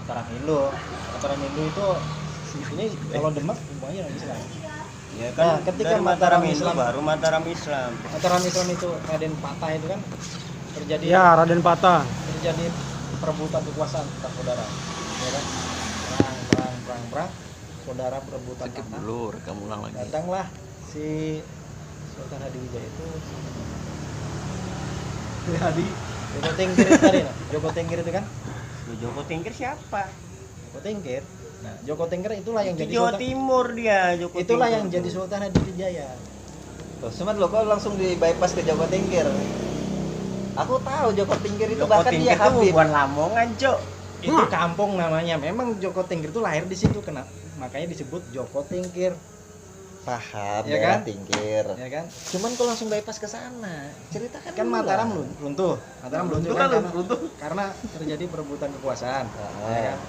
Mataram Hindu. Mataram Hindu itu ini kalau Demak semuanya orang Islam. Ya kan, Nah, ketika dari Mataram Hindu Islam, baru Mataram Islam. Mataram Islam itu Raden Patah itu kan terjadi Ya, Raden Patah. terjadi perebutan kekuasaan antar saudara, ya kan? Perang, saudara perebutan Skip tahta. dulu, rekam ulang lagi. Datanglah si Sultan Hadiwijaya itu Joko Tingkir itu tadi, nah. Joko Tingkir itu kan? Joko Tingkir siapa? Joko Tingkir. Nah, Joko Tingkir itulah yang Itu jadi Jawa Sultan. Timur dia, Joko Itulah Tingkir. yang jadi Sultan Hadiwijaya. Tuh, Semat lo kok langsung di bypass ke Joko Tingkir. Aku tahu Joko Tingkir itu Joko bahkan Tingkir dia itu Habib. bukan Lamongan, Cok. Itu kampung namanya. Memang Joko Tingkir itu lahir di situ, kena makanya disebut Joko Tingkir, Paham, Ya daerah kan? Tingkir. ya kan? Cuman kalau langsung bypass ke sana, ceritakan Kan dulu Mataram lah. runtuh. Mataram runtuh kan kan runtuh. karena terjadi perebutan kekuasaan. Ah. Ya kan?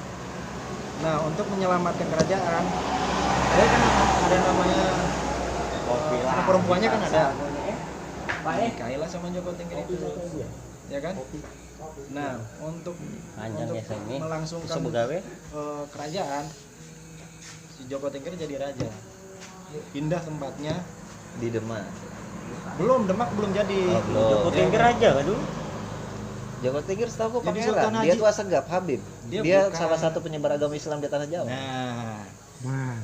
Nah, untuk menyelamatkan kerajaan, dia kan ada namanya anak perempuannya kan ada. Nikahilah sama Joko Tingkir itu. Ya kan? Nah, untuk Panjang ya ini. melangsungkan Sebegawe. kerajaan, si Joko Tingkir jadi raja. Pindah tempatnya. Di Demak. Demak belum jadi. Oh, belum. Joko Tingkir aja kan dulu. Joko Tingkir setahu Jadi pangeran. Sultan Dia Haji. tuh Asegaf Habib. Dia Dia bukan. salah satu penyebar agama Islam di tanah Jawa. Nah, Nah,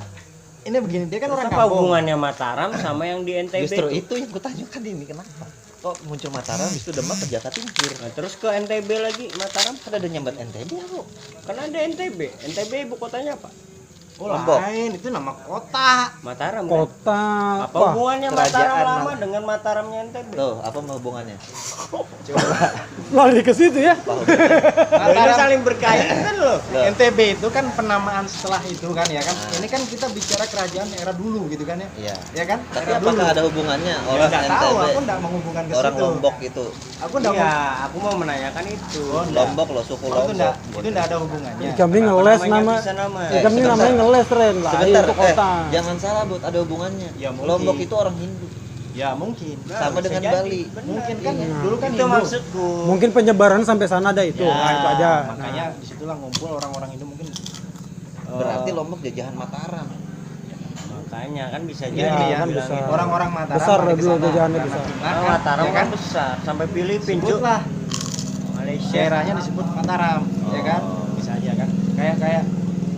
ini begini, dia kan Terus orang apa kampung. hubungannya Mataram sama yang di NTB? Justru tuh? itu yang kutanyakan ini kenapa? Kok muncul Mataram habis itu Demak ke Jaka Tingkir? Nah, terus ke NTB lagi Mataram. Kan ada nyambat NTB aku. Kan ada NTB. NTB ibu kotanya apa? Oh, Lombok. lain, itu nama kota. Mataram. Kan? kota Apa apa? hubungannya Kerajaan Mataram lama Mal- dengan Mataramnya NTB? Tuh, apa hubungannya? Lari ke situ ya. Apa hubungannya? Ini saling berkaitan loh. Loh. NTB itu kan penamaan setelah itu kan ya kan. Ini kan kita bicara kerajaan era dulu gitu kan ya. Iya. Ya kan? Tapi Era apakah dulu. ada hubungannya Ya, orang nggak NTB, tahu, aku enggak menghubungkan ke orang situ. Lombok itu? Aku enggak Iya, aku mau menanyakan itu. Oh, enggak. Lombok loh, suku itu Lombok. enggak ada hubungannya. Kami Kenapa ngeles namanya nama. bisa nama? Kami sebentar. namanya ngeles Ren. Lah, Sebentar, itu kota. jangan salah Bud, ada hubungannya. Ya, mungkin. Lombok itu orang Hindu, Ya, mungkin. sama bisa dengan jadi. Bali. Benar. Mungkin kan Iya. dulu kan Itu Hindu. maksudku. Mungkin penyebaran sampai sana ada itu. Ya, Nah, itu aja. Makanya disitulah ngumpul orang-orang Hindu mungkin. Berarti Lombok jajahan Mataram. Makanya kan bisa Iya, jadi kan bilang bisa. gitu. orang-orang Mataram Besar lari ke dulu sana jajahannya karena besar. Cina Oh, Mataram ya kan besar sampai Filipina, Cuk. Sebutlah Malaysia. daerahnya disebut Mataram, ya kan? Bisa aja kan? Kayak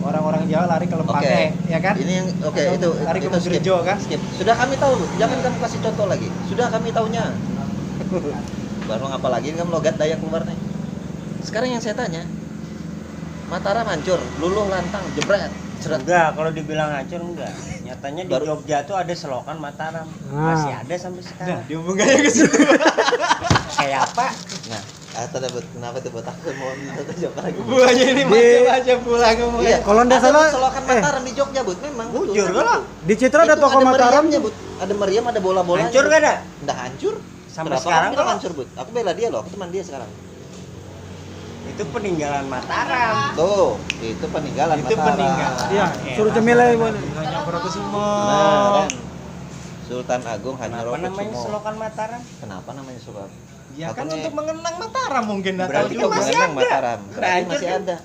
orang-orang Jawa lari ke Lempake, ya kan? Ini yang oke Atau itu lari ke itu skip. Mojorejo, kan? Skip. Sudah kami tahu, Bud. Jangan kamu kasih contoh lagi. Sudah kami taunya. Baru apa lagi kamu logat Dayak keluar nih. Sekarang yang saya tanya, Mataram hancur, luluh lantang, jebret, ceret. Enggak, kalau dibilang hancur enggak. Nyatanya di Baru- Jogja tuh ada selokan Mataram. Nah. Masih ada sampai Nah, sekarang. dihubungkannya ke situ. Kayak apa? Nah, atau dapat kenapa tuh buat aku mau minta jawab lagi. Buahnya ini macam-macam pulang ke Iya, Kalau nggak ada salah, selokan Mataram di Jogja, Bud. Memang Bujur betul. lah. Di Citra ada Itu toko Mataram. meriamnya, Bud. Ada meriam, ada bola-bolanya. Hancur Bud. gak ada? Nggak hancur. Sampai Kenapa sekarang kamu bilang kok. hancur, Bud? Aku bela dia loh, aku teman dia sekarang. Itu peninggalan Mataram. Tuh, itu peninggalan Itu Mataram. peninggalan. Iya, suruh cemilai boleh. Hanya Brokusumo. Nah, kan. Sultan Agung Hanyaro Kenapa namanya selokan Mataram? Kenapa namanya Sultan? Ya Aku kan nih- untuk mengenang Mataram mungkin enggak tahu Berarti juga. kau mengenang ada. Mataram. Berarti Hancur masih kan? ada.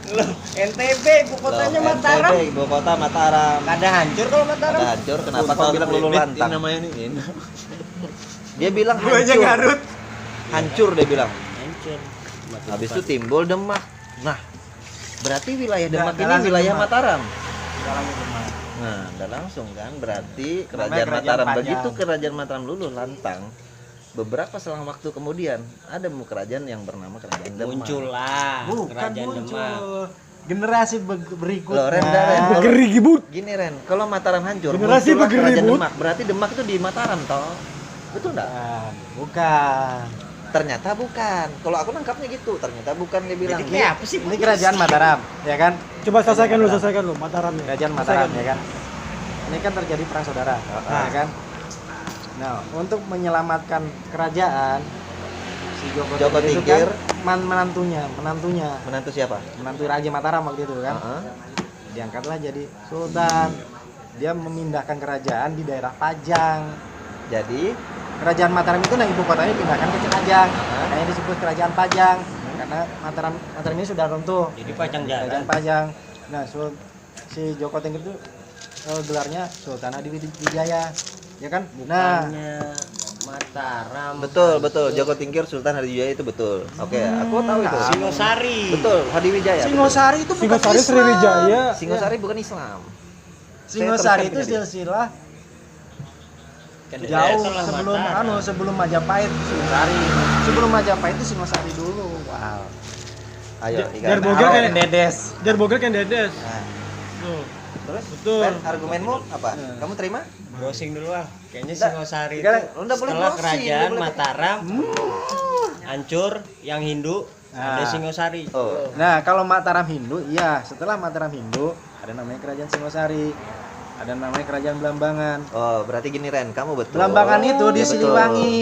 Loh, NTB ibu kotanya Loh, Mataram. NTB, ibu kota Mataram. Nggak ada hancur kalau Mataram. Ada hancur, kenapa kau bilang lulu lantang? namanya nih. Dia bilang Buahnya hancur. Garut. Hancur dia bilang. Hancur. Habis itu timbul Demak. Nah, berarti wilayah Demak Nggak ini langsung wilayah Demak. Mataram. Dalam rumah. Nah, udah langsung kan berarti kerajaan Kerajaan Mataram. Panjang. Begitu kerajaan Mataram luluh lantang, beberapa selang waktu kemudian ada kerajaan yang bernama kerajaan Demak. Muncullah Bukan kerajaan Demak. muncul. Generasi berikutnya. Loh, Ren, Ren. Begeri gibut. Gini Ren, kalau Mataram hancur, Generasi muncullah kerajaan begeribut. Demak. Berarti Demak itu di Mataram toh? Betul enggak? Bukan. Ternyata bukan. Kalau aku nangkapnya gitu, ternyata bukan dia bilang. Jadi kayak apa sih? Ini kerajaan Mataram, ya kan? Coba selesaikan dulu Mataramnya. Kerajaan Mataram, ya kan? Ini kan terjadi perang saudara, nah kan? Nah, untuk menyelamatkan kerajaan, si Joko itu Tingkir. kan menantunya, Menantu siapa? menantu Raja Mataram waktu itu kan? Heeh. Diangkatlah jadi sultan. Dia memindahkan kerajaan di daerah Pajang. Jadi Kerajaan Mataram itu nah ibu kotanya pindahkan ke Cikajang. Makanya disebut kerajaan Pajang. Kan karena Mataram ini sudah runtuh. Jadi pajang Kerajaan jalan. Pajang. Nah, si Joko Tingkir itu gelarnya Sultan Hadiwijaya, ya kan? Nah, Bukannya Mataram. Betul. Joko Tingkir Sultan Hadiwijaya itu betul. Oke, aku tahu itu. Singosari. Betul, Hadiwijaya. Singosari itu bukan Singosari Islam. Sriwijaya. Singosari bukan Islam. Singosari Saya itu teruskan silsilah Kan jauh setelah sebelum Mataram. sebelum Majapahit Singosari. Sebelum Majapahit itu Singosari dulu. Wow. Ayo, Jar Ika. Bogel Tahu, kan Dedes. Jar Bogel kan Dedes. Nah, Tuh. terus Betul. Ben, argumenmu apa? Kamu terima? Browsing dulu ah. Kayaknya Nggak, Singosari itu nggak, lu nggak boleh setelah browsing, kerajaan nggak boleh. Mataram hancur, yang Hindu ada Nah. Singosari. Oh. Nah, kalau Mataram Hindu, iya, setelah Mataram Hindu ada namanya Kerajaan Singosari. Ada namanya Kerajaan Belambangan. Oh, berarti gini Ren, kamu betul. Belambangan itu di Iya, betul. Siliwangi.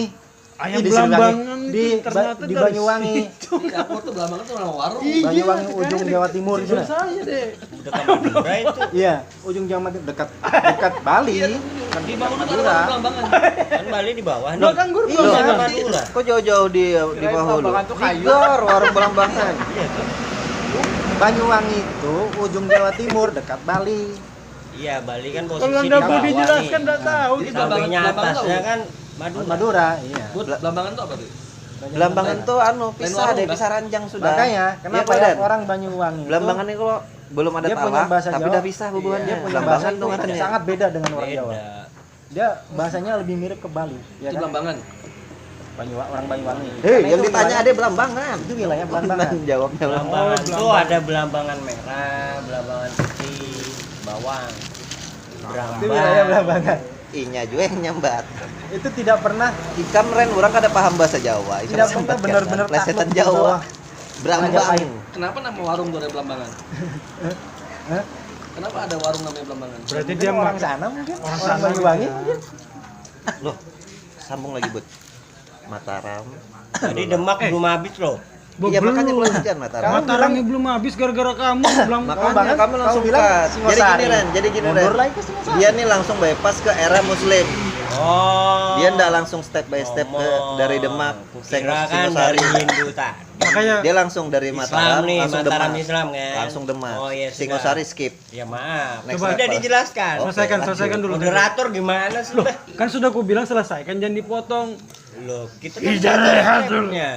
Ayam Di Belambangan Siliwangi. itu di ternyata di dari Banyuwangi. Aku tuh Belambangan tuh nama warung. Banyuwangi ujung Jawa Timur itu. Nah. Saya deh. Dekat Madura itu. Iya, ujung Jawa Timur dekat Bali. Kan Di dekat bangun tuh Madura. warung Belambangan. Kan Bali di bawah nih. Belakang guru Iya, Sama Belambangan. Madura. kok jauh-jauh di bawah lu? Belambangan tuh kayu. Gor, warung Belambangan. Iya tuh. Banyuwangi itu ujung Jawa Timur dekat Bali. Iya, Bali kan posisi Kalau di anda mau bawah dijelaskan nih. enggak tahu Jadi kita. Sampingnya Belambangan atasnya tahu? kan Madura. Madura, iya. Buat Belambangan tuh apa tuh? Belambangan tuh anu Lain pisah warung deh, dah. pisah ranjang sudah. Makanya Iya, kenapa kok, ya Dan? orang Banyuwangi itu Belambangan ini kalau belum ada dia punya talak, bahasa tapi Jawa. udah pisah hubungannya. Dia punya bahasa Belambangan itu tuh kan ya. sangat beda dengan orang Beda. Jawa. Dia bahasanya lebih mirip ke Bali, ya Itu kan? Belambangan. Orang Banyuwangi. Hei, Karena yang itu ditanya wilayah- ada Belambangan. itu wilayah Belambangan. Jawabnya Belambangan tuh ada belambangan merah, belambangan putih, bawang. Itu wilayah Berambang. Belambangan. Inya juga yang nyambat. Itu tidak pernah Ikan Ren orang kada paham bahasa Jawa. Itu Tidak sambat pernah benar-benar kan, plesetan takluk di Jawa. bawah Berambang. Majapahit. Kenapa nama warung tuh ada Belambangan? Hah? Kenapa ada warung namanya Belambangan? Berarti Mungkin dia orang makan. sana mungkin Orang orang sana Banyuwangi gitu. mungkin. Loh, sambung lagi, Bud. Mataram. Jadi Demak belum habis loh. Iya, Belum. makanya pelantikan Mataram. Mataram ini belum habis gara-gara kamu bilang Makanya kamu langsung bilang cut. Jadi Singosari. gini Ren, jadi gini Mundur Ren. lagi ke Singosari. Dia nih langsung bypass ke era Muslim. Oh. Dia ndak langsung step by step ke dari Demak, Kira kan dari Singosari. Hindu tadi. makanya Dia langsung dari Islam Mataram nih, langsung Mataram Demak. Islam kan. Langsung Demak. Oh iya sudah. Singosari skip. Ya maaf. Next Coba. Udah level. dijelaskan. Oke, selesaikan dulu. Moderator gimana sih? Loh, kan sudah aku bilang selesaikan jangan dipotong. Loh, kita kan Ijazah rehat dulu. stepnya.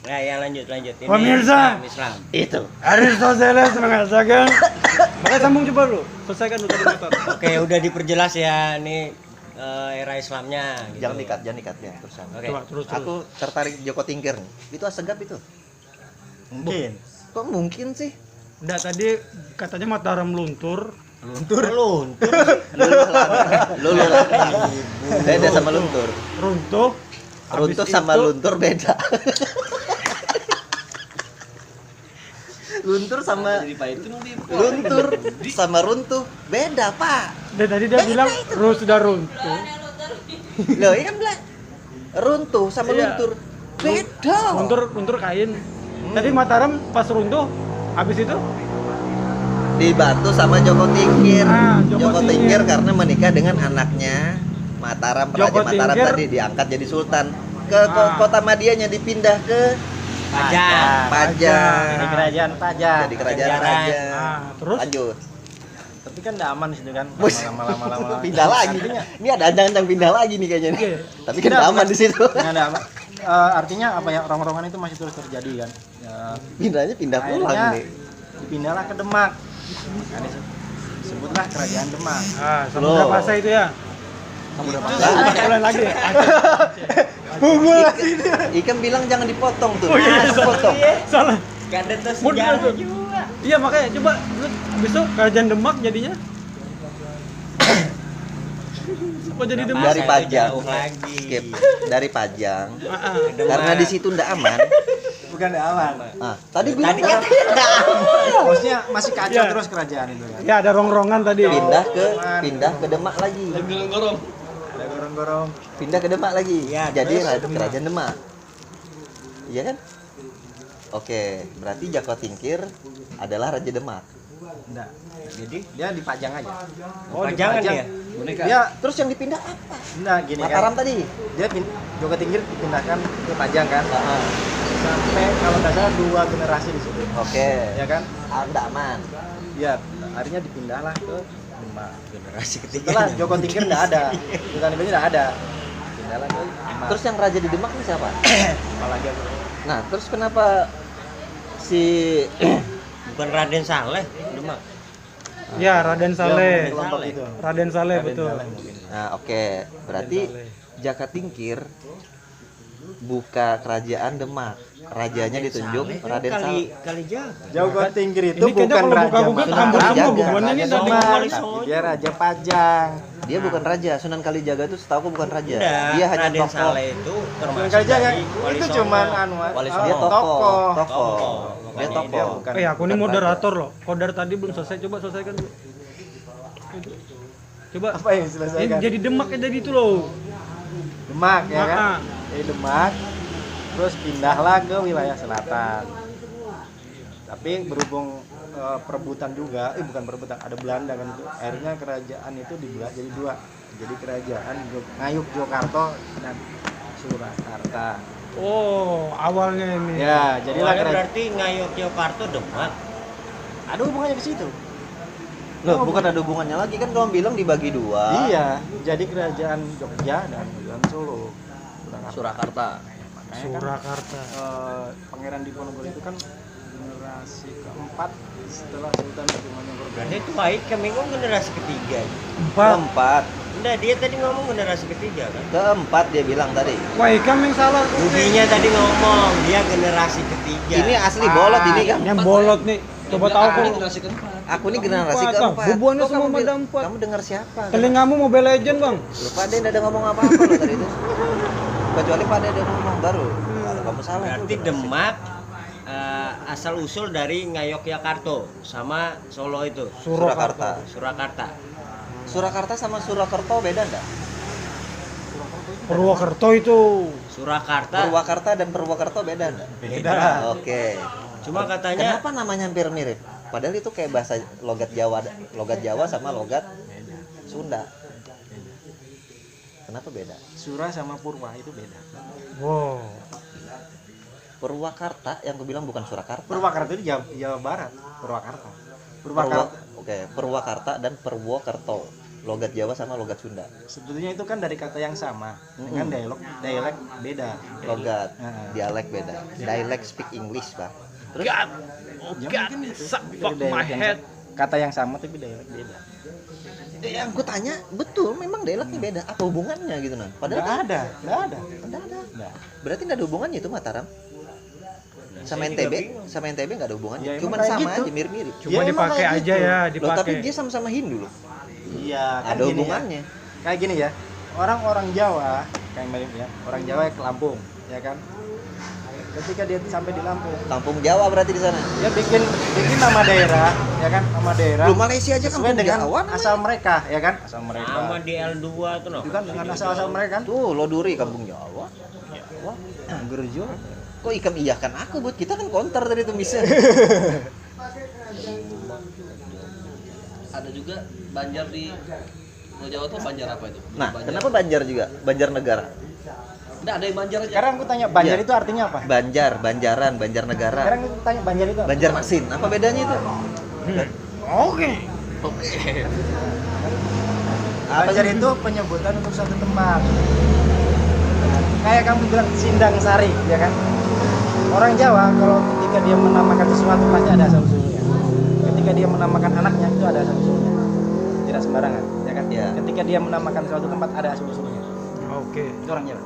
Nah, ya lanjut. Ini Pemirsa. Islam. Itu. Aristoteles mengatakan, maka sambung coba lu, selesaikan dulu tadi motor. Oke, udah diperjelas ya nih era Islamnya. Gitu. Jangan dikat ya terusan. Oke. Coba terus. Aku tertarik Joko Tingkir nih. Itu asegap itu. Mungkin. Kok mungkin sih? Udah tadi katanya Mataram luntur. Luntur. Luluh lantang. Beda sama luntur. Runtuh. Habis Runtuh sama itu- luntur beda. Luntur sama Jadi Pak itu di luntur sama runtuh beda, Pak. Dan tadi dia bilang sudah runtuh. Loh, iya kan bilang runtuh sama Iya. luntur beda. Luntur kain. Tadi Mataram pas runtuh, habis itu Dibantu sama Joko Tingkir. Ah, Joko Joko Tingkir Tingkir karena menikah dengan anaknya Mataram, Raja Joko Mataram Tingkir. tadi diangkat jadi sultan. Ke Ah. kota Madianya dipindah ke Pajang. Pajang. Jadi kerajaan Pajang. Jadi kerajaan Pajang. Pajang. Ah, terus? Lanjut. Tapi kan enggak aman di situ kan. Bus. Lama-lama. Pindah lagi. Ini ada ancang-ancang pindah lagi nih kayaknya nih. Oke. Tapi kan nggak aman di situ. Enggak ada aman. Artinya apa ya, rong-rongan itu masih terus terjadi kan. Ya, Pindahnya pindah pulang akhirnya nih. dipindahlah ke Demak. Nah, disebutlah kerajaan Demak. ah, samudra Loh. pasai itu ya. Samudra Lah, Pasai. Ulang lagi. Ikan bilang jangan dipotong tuh. Oh iya, Potong. salah. Gak ada tes Mundur sejarah tuh. juga. Iya makanya coba besok kerajaan Demak jadinya. Kok jadi Demak? Dari Pajang. Jauh lagi. Skip. Dari Pajang. Ah, ah. Karena di situ ndak aman. Bukan enggak aman. Ah, tadi bilang Tadi nggak kan nggak aman. Maksudnya masih kacau Iya. terus kerajaan itu kan. Ya ada rong-rongan tadi. Pindah ke Demak lagi. gorong-gorong. Ada gorong-gorong. Pindah ke Demak lagi. Iya, Jadi terus kerajaan Demak. Iya kan? Oke, berarti Joko Tingkir adalah Raja Demak. Enggak. Jadi Dia dipajang aja. Pajangan ya. Boneka. Dia Terus yang dipindah apa? enggak gini Mataram kan. tadi. Dia Joko Tingkir dipindahkan ke Pajang kan. Heeh. Sampai kalau nggak salah 2 generasi di situ. Oke. Ya kan? Anda aman. Ya, akhirnya dipindahlah ke Demak. Generasi ketiga. Setelah Joko Tingkir nggak ada, Sultan Ibrahim nggak ada. Pindahlah ke Demak. Terus yang raja di Demak ini siapa? apalagi aku Nah, terus kenapa si Bukan Raden Saleh, Demak. Ya, Raden Saleh. kelompok itu. Raden Saleh Raden betul. Saleh mungkin. Nah, oke. Berarti Jaka Tingkir buka kerajaan Demak. Rajanya ditunjuk Raden Saleh. Kali jaga. Joko Tingkir itu Ini kayaknya bukan kalau raja buka-buka Mataram. hampir semua Raja, hubungannya ini Raja dari Demak, Wali tapi Songo. dia raja Pajang. Dia bukan raja. Sunan Kalijaga itu setahu bukan raja. Enggak, Dia hanya Raden tokoh. Saleh itu termasuk Kalijaga dari Wali itu Songo. cuman anu Wali ah, Songo. Dia tokoh. Tokoh. Tokoh. Dia Makanya tokoh. bukan. Aku ini Bukan moderator loh. Kodar tadi belum selesai, coba selesaikan dulu. Coba. Apa yang diselesaikan? Jadi Demak ya jadi itu loh. Demak ya kan? Ah, ah. Dari Demak terus pindahlah ke wilayah selatan. Tapi berhubung perebutan juga, bukan perebutan, ada Belanda kan itu. Akhirnya kerajaan itu dibelah jadi 2. Jadi kerajaan Ngayuk Yogyakarta dan Surakarta. Oh, awalnya ini. Ya, jadilah Awalnya kerajaan. berarti Ngayogyakarta Demak. Ada hubungannya ke situ. Loh, bukan ada hubungannya lagi kan kamu bilang dibagi 2. Iya, jadi kerajaan Jogja dan Solo. Surakarta. Makanya kan Surakarta. Pangeran Diponegoro itu kan generasi keempat setelah Sultan Hamengkubuwono. Berarti itu baik kami ngomong generasi ketiga. Keempat. Enggak, dia tadi ngomong generasi ketiga kan. Keempat dia bilang tadi. Wah, Ikam yang salah. Budinya tadi ngomong dia generasi ketiga. Ini asli bolot ini kan. Yang bolot nih. Coba tahu Ini kok. generasi keempat. Aku ini generasi Empat, keempat. hubungannya Kok semua kamu bil- pada 4. Kamu dengar siapa? Telingamu Mobile Legend, Bang. Lupa deh nggak ada ngomong apa-apa loh tadi itu. Kecuali pada ada ngomong baru. Kalau kamu salah. Berarti itu generasi. Demak asal usul dari Ngayogyakarta sama Solo itu. Surakarta. Surakarta. Surakarta sama Surakarta beda enggak? Purwokerto itu. Surakarta. Purwakarta dan Purwokerto beda enggak? Beda. Oke. Cuma katanya Kenapa namanya hampir mirip? Padahal itu kayak bahasa logat Jawa sama logat Sunda. Kenapa beda? Sura sama Purwa itu beda. Wow. Purwakarta yang aku bilang bukan Surakarta. Purwakarta itu Jawa Barat. Purwakarta. Oke, Purwakarta dan Purwokerto. Logat Jawa sama logat Sunda. Sebetulnya itu kan dari kata yang sama dengan dialek beda. Logat, Nah. dialek beda. Dialect speak English, Pak. Terus Ya mungkin itu. Dari dialek yang kata yang sama tapi dialek beda. yang gue tanya, betul memang dialeknya beda. Apa hubungannya gitu nah? Padahal Nggak ada. Nggak ada. Nggak. Berarti nggak ada hubungannya itu Mataram. Sama saya juga NTB, bingung. sama NTB nggak ada hubungannya. Ya, emang Cuman kayak sama gitu. aja mirip-mirip. Cuma Ya, emang dipakai kayak aja gitu. ya, Loh, tapi dipakai. dia sama-sama Hindu loh. Iya, kan Ada gini hubungannya. Ya. Kayak gini ya. Orang-orang Jawa, kayak mirip ya. Orang Jawa ke Lampung, ya kan? Ketika dia sampai di Lampung, Kampung Jawa berarti di sana. dia bikin nama daerah, ya kan? Nama daerah. Lu Malaysia aja sesuai kampung dengan Jawa namanya. asal mereka, ya kan? Asal mereka. sama di L2 tuh no. Itu kan dengan asal-asal mereka kan? Tuh, Loduri kampung Jawa. Wah, Gerjo. kok ikam iyakan aku buat kita kan counter tadi tuh bisa. Ada juga Banjar di Pulau Jawa tuh Banjar apa itu? Nah, Banjar. kenapa Banjar juga? Banjar negara. Nggak ada yang Banjar aja. Sekarang aku tanya Banjar Iya. itu artinya apa? Banjar, Banjaran, Banjar negara. Sekarang aku tanya Banjar itu apa? Banjarmasin, apa bedanya itu? Oke. Banjar itu penyebutan untuk suatu tempat. Kayak kamu bilang Sindang Sari, ya kan? Orang Jawa kalau ketika dia menamakan sesuatu pasti ada asal usulnya. Ketika dia menamakan anaknya itu ada asal usulnya. Tidak sembarangan, ya kan? Iya. Ketika dia menamakan suatu tempat ada asal usulnya. Oke. Itu orang Jawa.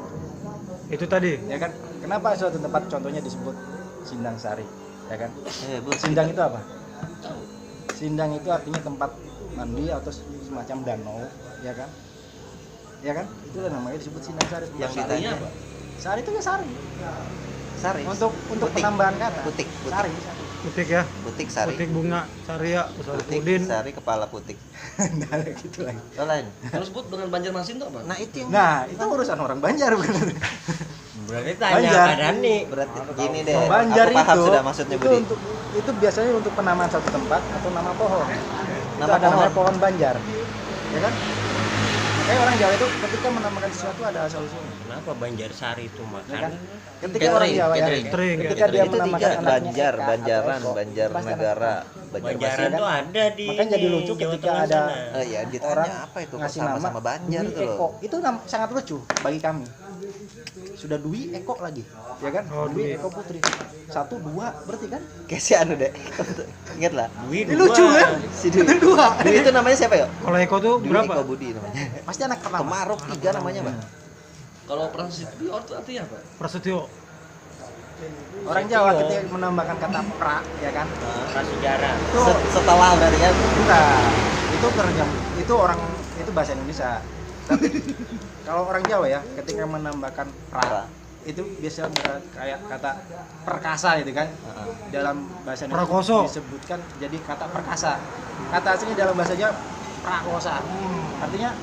Itu tadi. Ya kan? Kenapa suatu tempat contohnya disebut Sindang Sari, ya kan? Bu, Sindang itu apa? Sindang itu artinya tempat mandi atau semacam danau, ya kan? Ya kan? Itulah namanya disebut Sindang Sari. yang Sarinya ditanya apa? Sari itu ya sari. Sari. Untuk Putik. penambahan kata. Putik. Sari. Putik ya. Putik sari. Putik bunga Saria, Besar Putik Pudin. sari kepala putik. Nah, gitu lagi. Oh, lain. Terus Bud dengan Banjarmasin tuh apa? Nah, itu yang Nah, itu urusan orang Banjar bukan? Berarti tanya Banjar. Kak Dani. berarti gini deh. Banjar aku paham itu sudah maksudnya itu Budi. itu biasanya untuk penamaan satu tempat atau nama pohon. Itu Nama ada namanya pohon. pohon Banjar. Ya kan? Kayak orang Jawa itu ketika menambahkan sesuatu ada asal usulnya. Kenapa Banjarsari itu Ya makan? kan? Ketika orang Jawa ya, Catering. ketika dia Itu menambahkan tiga, anaknya Banjar, Eka atau Banjaran, Eko, Banjarnegara, Banjaran tuh ada di Makanya jadi ini, lucu Jawa ketika Tengah ada sana. ya ditanya orang apa itu kok ngasih nama sama-sama Banjar Dwi tuh Eko. loh. Itu sangat lucu bagi kami. Sudah Dwi Eko lagi, ya kan? Oh, Dwi Dwi. Eko Putri. 1 2 berarti kan? Kayak si anu deh. Ingat lah. Dwi Ini dua. lucu kan? Si Dwi. Dwi itu namanya siapa ya? Kalau Eko tuh Dwi berapa? Eko Budi namanya. Pasti anak pertama. Kemaruk 3 namanya, Bang. Kalau Prasetyo itu artinya apa? Prasetyo. Orang Jawa ketika menambahkan kata pra, ya kan? Prasejarah. Itu Setelah berarti kan. enggak. Itu terjam. Itu orang itu bahasa Indonesia. Tapi kalau orang Jawa ya, ketika menambahkan pra, itu biasanya kayak kata perkasa gitu kan. Dalam bahasa Indonesia Prakoso. disebutkan jadi kata perkasa. Kata aslinya dalam bahasa Jawa prakosa. Artinya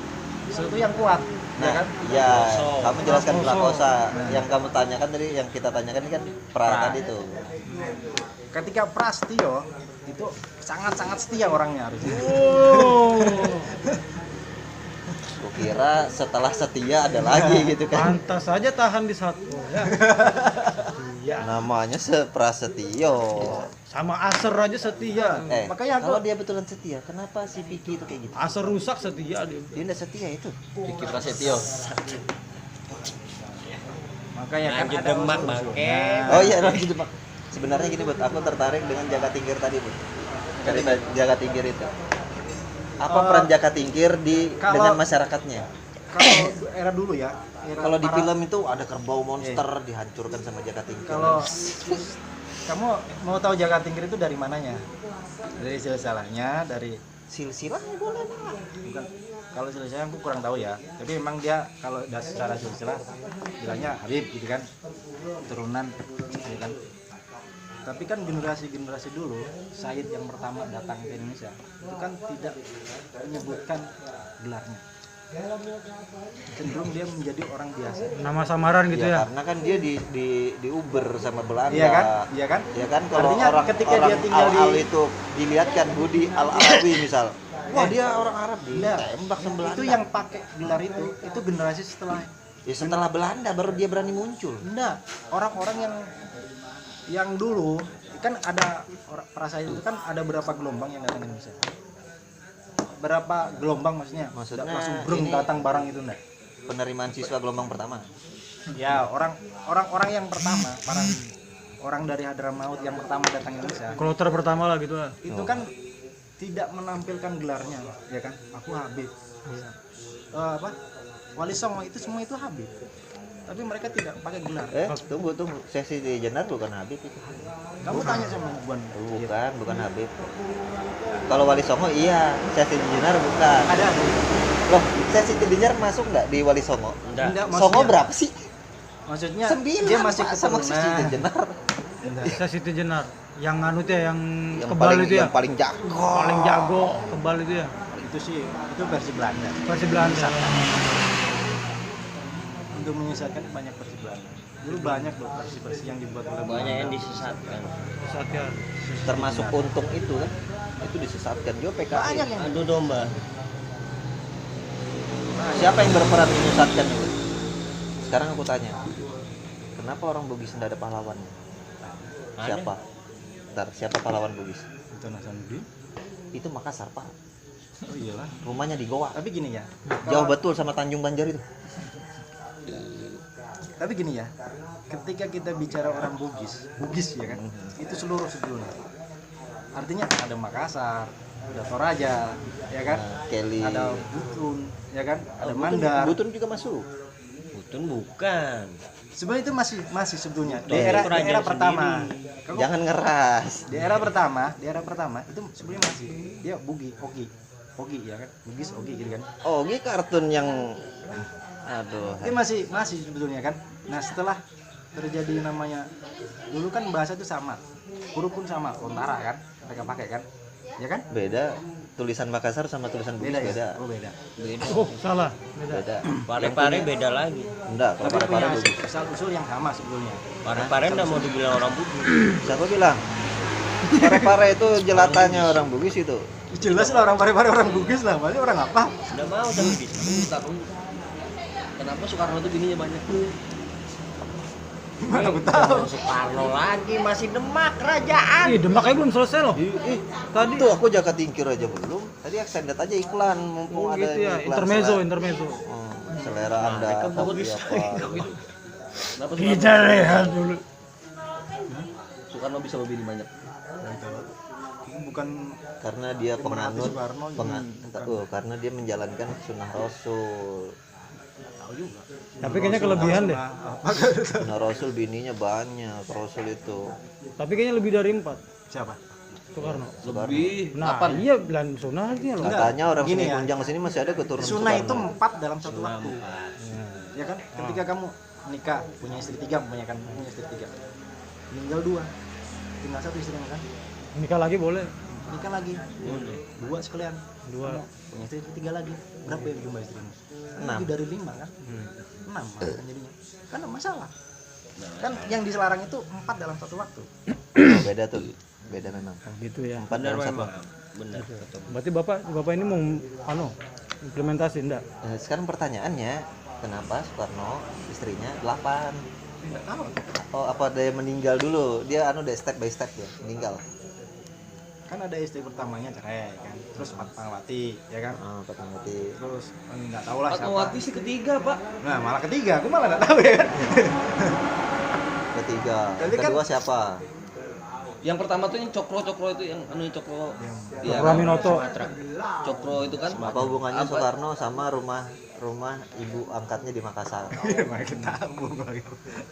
sesuatu yang kuat, ya Nah, kan? iya, Prakoso. kamu jelaskan Prakoso. prakosa. Yang kamu tanyakan tadi, yang kita tanyakan ini kan pra Pra. tadi tuh. Ketika Prastio itu sangat-sangat setia orangnya harusnya. Oh. Kukira setelah setia ada lagi gitu kan. Pantas saja tahan di satu ya. Iya. Namanya Seprasetyo. Sama Aser aja setia. Makanya aku- kalau dia betulan setia, kenapa si Vicky itu kayak gitu? Aser rusak setia dia. Dia udah setia itu. Vicky Prasetyo. Makanya kan Lanjut ada Demak, usul-usulnya. bangke. Oh iya, lanjut Pak. Sebenarnya gini, Bud, aku tertarik dengan Jaka Tingkir tadi, Bud. Dari Jaka Tingkir itu. Apa peran Jaka Tingkir dengan masyarakatnya? Kalau era dulu ya, era Kalau di para- film itu ada kerbau monster dihancurkan sama Jaka Tingkir. kalau kamu mau tahu Jaka Tingkir itu dari mananya? Dari silsilahnya, dari silsilahnya boleh Pak. bukan. Kalau silsilahnya aku kurang tahu ya. Tapi memang dia kalau secara silsilah bilangnya Habib gitu kan. Turunan gitu kan. Tapi kan generasi-generasi dulu, Said yang pertama datang ke Indonesia itu kan tidak menyebutkan gelarnya. Cenderung dia menjadi orang biasa. Nama samaran gitu ya. Karena kan dia di Uber sama Belanda. Iya kan? Iya kan? Ya kan kalau Artinya orang ketika orang dia tinggal Al di itu dilihatkan Budi Al Arabi misal. Wah, dia orang Arab Benar. ditembak sama Belanda. Itu yang pakai gelar itu generasi setelah. ya setelah Belanda baru dia berani muncul. Enggak, orang-orang yang dulu kan ada perasa itu kan ada berapa gelombang yang datang ke Indonesia. Berapa gelombang maksudnya? Maksudnya Nggak langsung brung ini- datang barang itu enggak. Penerimaan siswa gelombang pertama. Ya, orang yang pertama, orang dari Hadramaut yang pertama datang ke Indonesia. Kloter pertama lah gitu lah. Itu kan tidak menampilkan gelarnya, ya kan? Aku Habib. Apa? Wali Songo itu semua itu Habib. Tapi mereka tidak pakai gelar. Tunggu. Sesi di Jenar bukan Habib itu. Kamu tanya sama Buan. Bukan Habib. Kalau Wali Songo iya, Sesi di Jenar bukan. Ada. Loh, Sesi di Jenar masuk nggak di Wali Songo? Enggak. Enggak, Songo maksudnya- berapa sih? Maksudnya 9 dia masih Pak, sama Sesi di keturunan. Jenar. Saya Siti Jenar. Yang anu tuh ya, yang Yang kebal paling itu ya. yang paling jago. Paling jago kebal itu ya. Itu sih itu versi Belanda. Versi Belanda. Untuk menyesatkan banyak versi Belanda. Dulu banyak loh versi-versi yang dibuat oleh Banyak Belanda. yang disesatkan. Satya. Termasuk Untung itu kan. Itu disesatkan juga PKI. Banyak yang Adu domba. Siapa yang berperan menyesatkan itu? Sekarang aku tanya. Kenapa orang Bugis tidak ada pahlawannya? Ada. Siapa? Bentar, siapa pahlawan Bugis? itu Nasanuddin. Itu Makassar, Pak. Oh iyalah. Rumahnya di Goa. Tapi gini ya. Jauh betul sama Tanjung Banjar itu. Tapi gini ya. Ketika kita bicara orang Bugis ya kan. Itu seluruh sebelumnya. Artinya ada Makassar, ada Toraja, ya kan? Kelly. Ada Butun, ya kan? Ada Butun- Mandar. Butun juga masuk. Butun bukan. Sebenarnya itu masih sebetulnya di Betul, era, itu di era kerajaan pertama. Kamu- Jangan ngeras. di era pertama itu sebelumnya masih dia Ogi ya kan, Bugis Ogi gitu kan. Oh, ini kartun yang aduh. Dia masih sebetulnya kan. Nah setelah terjadi namanya dulu kan bahasa itu sama, huruf pun sama, Lontara kan mereka pakai kan, ya kan? Beda tulisan Makassar sama tulisan Bugis Beda beda. ya? Oh beda. Oh, salah. Beda. Beda. Pare-pare beda lagi. Enggak, kalau Tapi punya pare-pare Bugis. asal usul yang sama sebetulnya. Pare-pare enggak mau dibilang orang Bugis. Siapa bilang? Pare-pare itu jelatannya orang Bugis itu. Jelas lah orang Parepare orang Bugis lah, masih orang apa? Sudah mau tapi bisa. Aku kenapa Soekarno itu bininya banyak? Mana aku tahu. Soekarno lagi masih Demak kerajaan. Ih, Demak aja belum selesai loh. Tadi tuh aku Jaka Tingkir aja belum. Tadi extended aja iklan mumpung ada Gitu ya, iklan intermezzo. selera Anda mereka seperti bagus. apa. Kenapa Kita lihat dulu. Soekarno bisa lebih banyak? Bukan Karena dia pemerhati penganut Soekarno, karena dia menjalankan sunnah Rasul. tahu juga. Tapi kayaknya kelebihan deh. Apa Sunnah Rasul bininya banyak, Rasul itu. Tapi kayaknya lebih dari 4. siapa? Soekarno. Lebih. Nah, Kapan? iya bilang sunahnya loh. Katanya orang gini sini ya. Kunjang sini masih ada keturunan Sunnah itu Soekarno. 4 dalam satu waktu. Nah, Ya kan? Ketika kamu nikah punya istri 3, kebanyakan punya istri 3. Meninggal 2. Tinggal 1 istrinya kan? nikah lagi boleh. Nikah lagi. 2 sekalian. 2. Punya istri 3 lagi. Berapa ya jumlah istrimu? 6. 7 dari 5 kan? 6 malah jadinya. Kan enggak masalah. Kan yang diselarang itu 4 dalam satu waktu. Oh, beda tuh. Beda memang. Gitu ya. 4 dalam satu. Benar. Berarti Bapak ini mau implementasi enggak? Sekarang pertanyaannya, kenapa Soekarno istrinya 8? Enggak tahu. Oh, apa dia meninggal dulu? Dia udah step by step ya, meninggal. Kan ada istri pertamanya cerai kan. Terus Fatmawati, ya kan? Oh, Fatmawati. Terus enggak tahu lah siapa. Fatmawati sih ketiga, Pak. Nah, malah ketiga, aku malah enggak tahu ya kan. Ketiga. Tapi kan- Kedua siapa? Yang pertama tuh yang Cokro itu yang Cokro. Iya. Cokro Aminoto. Cokro itu kan Apa hubungannya Soekarno sama rumah ibu angkatnya di Makassar? Malah ketambung lagi.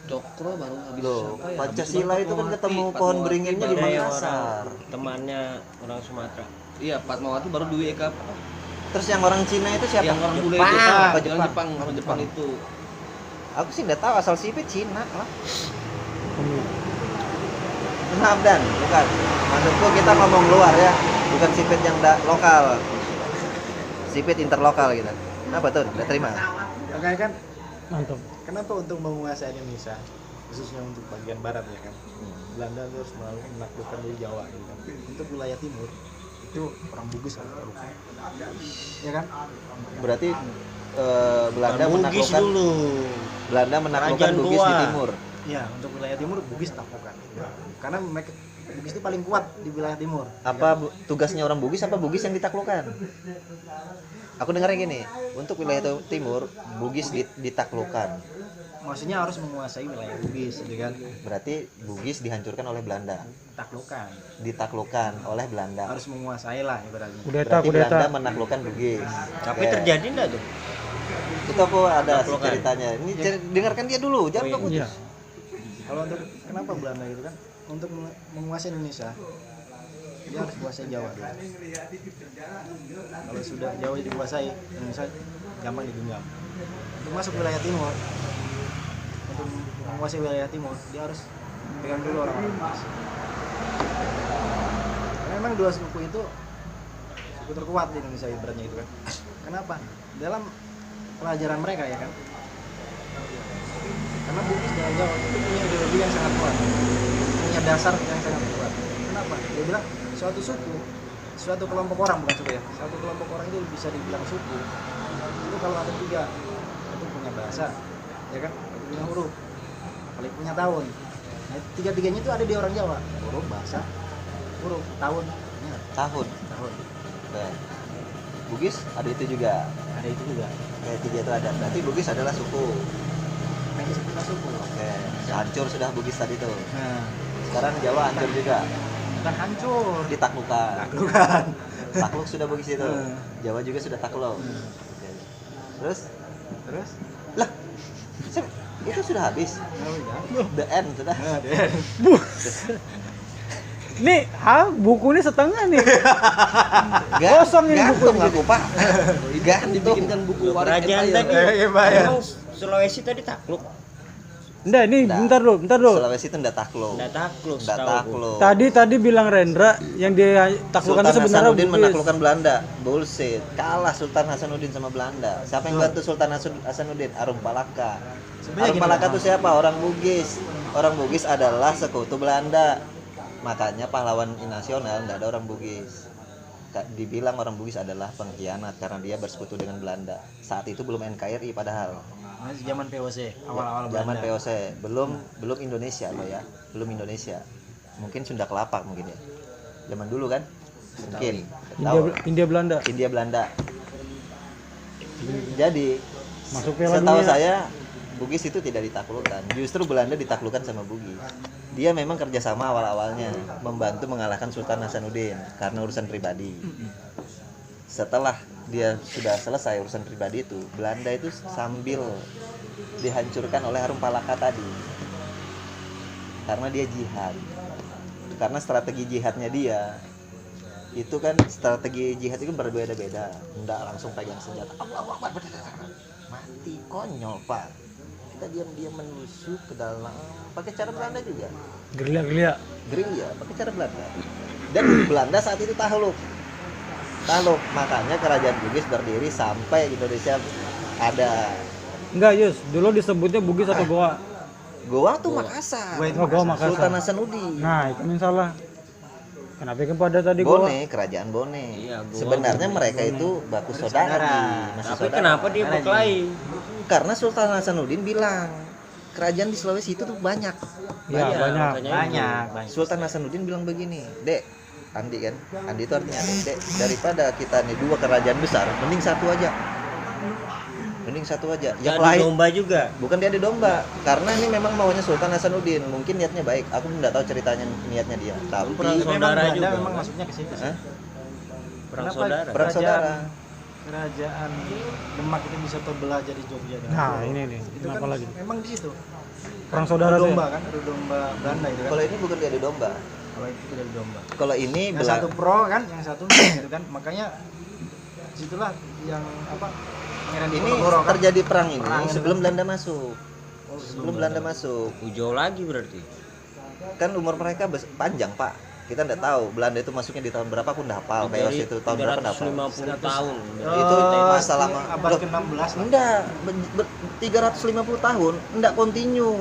Cokro baru habis Loh, siapa ya? Pancasila Habis itu kan Fatmawati. ketemu pohon Fatmawati beringinnya di baru- Makassar. Temannya orang Sumatera. Iya, Fatmawati baru Dwi Eka. Terus yang orang Cina itu siapa? Yang orang bule Jepang. itu. Apa Orang Jepang itu. Aku sih nggak tahu asal sipit Cina lah. Maaf Dan, bukan. Maksudku kita ngomong luar ya, bukan sipit yang lokal. Sipit interlokal gitu. Apa tuh? Udah terima? Makanya kan Mantap. kenapa untuk menguasai Indonesia khususnya untuk bagian barat ya kan Belanda terus menaklukkan di Jawa gitu kan. Untuk wilayah timur itu orang Bugis kan ya kan Berarti Belanda Bugis menaklukkan dulu. Belanda menaklukkan Kerajaan Bugis di tua. timur. ya untuk wilayah timur Bugis taklukkan karena mereka Bugis itu paling kuat di wilayah timur Apa tugasnya orang Bugis apa Bugis yang ditaklukkan? Aku dengarnya gini, untuk wilayah timur Bugis ditaklukkan. maksudnya harus menguasai wilayah Bugis gitu kan Berarti Bugis dihancurkan oleh Belanda, taklukkan ditaklukkan oleh Belanda. harus menguasai lah ibaratnya Berarti Belanda menaklukkan Bugis. Tapi Oke. terjadi enggak tuh? Itu aku ada Taklukkan. ceritanya. Ini dengarkan dia dulu, jangan iya. kau putus. Iya. kalau untuk kenapa Belanda gitu kan untuk menguasai Indonesia dia harus kuasai Jawa dulu. Kalau sudah Jawa dikuasai Indonesia gampang digenggam untuk masuk wilayah timur untuk menguasai wilayah timur dia harus pegang dulu orang-orang Bugis karena memang dua suku itu suku terkuat di Indonesia ibaratnya itu kan kenapa dalam pelajaran mereka ya kan karena Bugis dan Jawa itu punya ideologi yang sangat kuat punya dasar yang sangat kuat kenapa dia bilang suatu kelompok orang bukan suku ya suatu kelompok orang itu bisa dibilang suku itu kalau ada 3 itu punya bahasa ya kan itu punya huruf paling punya tahun nah, 3-3-nya itu ada di orang Jawa huruf bahasa huruf tahun ya, Tahun. tahun Oke. Bugis ada itu juga. ada itu juga Kayak 3 itu ada. Berarti Bugis adalah suku. yang disebut suku Oke. Hancur sudah Bugis tadi tuh. nah Sekarang Jawa hancur juga. bukan hancur Ditaklukkan. taklukan Takluk sudah Bugis itu. Hmm. Jawa juga sudah takluk. Oke. Terus terus lah itu sudah habis. oh ya The end sudah. nah, dia Nih, buku ini setengah nih. Gan- Kosong ini buku gantung ini. aku pak. Gantung. Dibikinkan buku Loh, Warik kerajaan Empire. tadi. iya bayar Emang Sulawesi tadi takluk. Enggak, ini Nggak. bentar dulu. Sulawesi itu enggak takluk. Enggak takluk. Enggak setahu aku. takluk. Tadi bilang Rendra yang dia taklukkan Sultan itu sebenarnya Hasanuddin Bugis. menaklukkan Belanda. Bullshit. Kalah Sultan Hasanuddin sama Belanda. Siapa yang bantu Sultan Hasanuddin? Arum Palaka. Sebenarnya Arum gini, Palaka Bang. itu siapa? Orang Bugis. Orang Bugis adalah sekutu Belanda. Makanya pahlawan nasional enggak ada orang Bugis. dibilang orang Bugis adalah pengkhianat karena dia bersekutu dengan Belanda. Saat itu belum NKRI padahal. Masih zaman VOC, awal-awal Zaman Belanda. VOC, belum Indonesia loh ya. Belum Indonesia. Mungkin Sunda Kelapa mungkin ya. Zaman dulu kan? Mungkin. Tahu. India Belanda. India Belanda. Jadi Masuk Piala setahu Dunia. saya Bugis itu tidak ditaklukkan, justru Belanda ditaklukkan sama Bugis. Dia memang kerjasama awal-awalnya membantu mengalahkan Sultan Hasanuddin karena urusan pribadi. Setelah dia sudah selesai urusan pribadi itu, Belanda itu sambil dihancurkan oleh Harum Palaka tadi karena dia jihad. Karena strategi jihadnya dia itu kan, strategi jihad itu berbeda-beda. Nggak langsung pegang senjata, Allahu Akbar, mati, konyol pak. Kita diam-diam menusuk ke dalam pakai cara Belanda juga, Gerilya. gerilya pakai cara Belanda. Dan Belanda saat itu takluk, makanya kerajaan Bugis berdiri sampai Indonesia ada. Enggak, Yus. Dulu disebutnya Bugis atau Goa. Goa tuh Makassar, Oh, Goa Makassar. Sultan Hasanuddin. Nah, itu yang salah. Kenapa kepada tadi Goa? Bone, kerajaan Bone. Iya, Goa. Sebenarnya mereka itu baku saudara, masih Tapi saudara. kenapa dia berkelahi? Karena Sultan Hasanuddin bilang kerajaan di Sulawesi itu tuh banyak. Ya, banyak. Banyak. Sultan Hasanuddin bilang begini, Dek, Andi kan, Andi itu artinya Dek, daripada kita nih dua kerajaan besar, mending satu aja. Yang Jadi lain domba juga. bukan dia di domba, karena ini memang maunya Sultan Hasanuddin. Mungkin niatnya baik, aku tidak tahu ceritanya niatnya dia. Tapi Perang Memang saudara Belanda juga. memang masuknya ke situ sih. Hah? Perang Kenapa saudara. perang saudara. Kerajaan Demak itu bisa terbelah jadi Jogja. Nah, ini nih. itu Kenapa kan lagi? memang di situ. Perang saudara tuh. domba kan, adu domba Belanda itu kan. Kalau ini bukan dia di domba. Kalau itu tidak domba. Kalau ini Yang satu pro kan, yang satu gitu kan. Makanya disitulah yang apa? Pangeran ini Diponegoro kan. terjadi perang ini Perang itu sebelum kan. Belanda masuk. Sebelum Belanda masuk. Ujau lagi berarti. Kan umur mereka panjang pak, kita nggak tahu Belanda itu masuknya di tahun berapa, aku nggak hafal. VOC itu tahun berapa nggak hafal. 350 tahun. Itu masalah abad ke-16 lah. enggak 350 tahun enggak continue,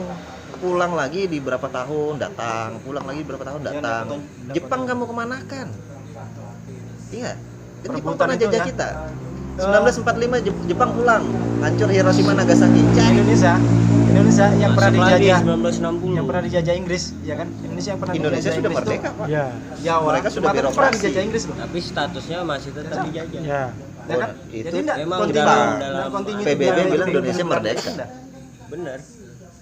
pulang lagi di berapa tahun datang, pulang lagi berapa tahun datang. dapat- Jepang kamu kemanakan? Iya, kan Jepang Perebutan pernah itu jajah ya. kita. 1945 Jepang pulang, hancur Hiroshima Nagasaki. Cari Indonesia yang pernah Masuk lagi dijajah 1960. yang pernah dijajah Inggris, ya kan? Indonesia yang pernah Indonesia dijajah sudah Inggris merdeka tuh pak. Ya. Jawa, Mereka sudah Sumatera pernah birokrasi. dijajah Inggris loh. Tapi statusnya masih tetap dijajah. Ya. Ya kan? Itu Jadi enggak memang kontinu, dalam- enggak kontinu PBB dari bilang dari Indonesia Belanda, merdeka. enggak. Bener.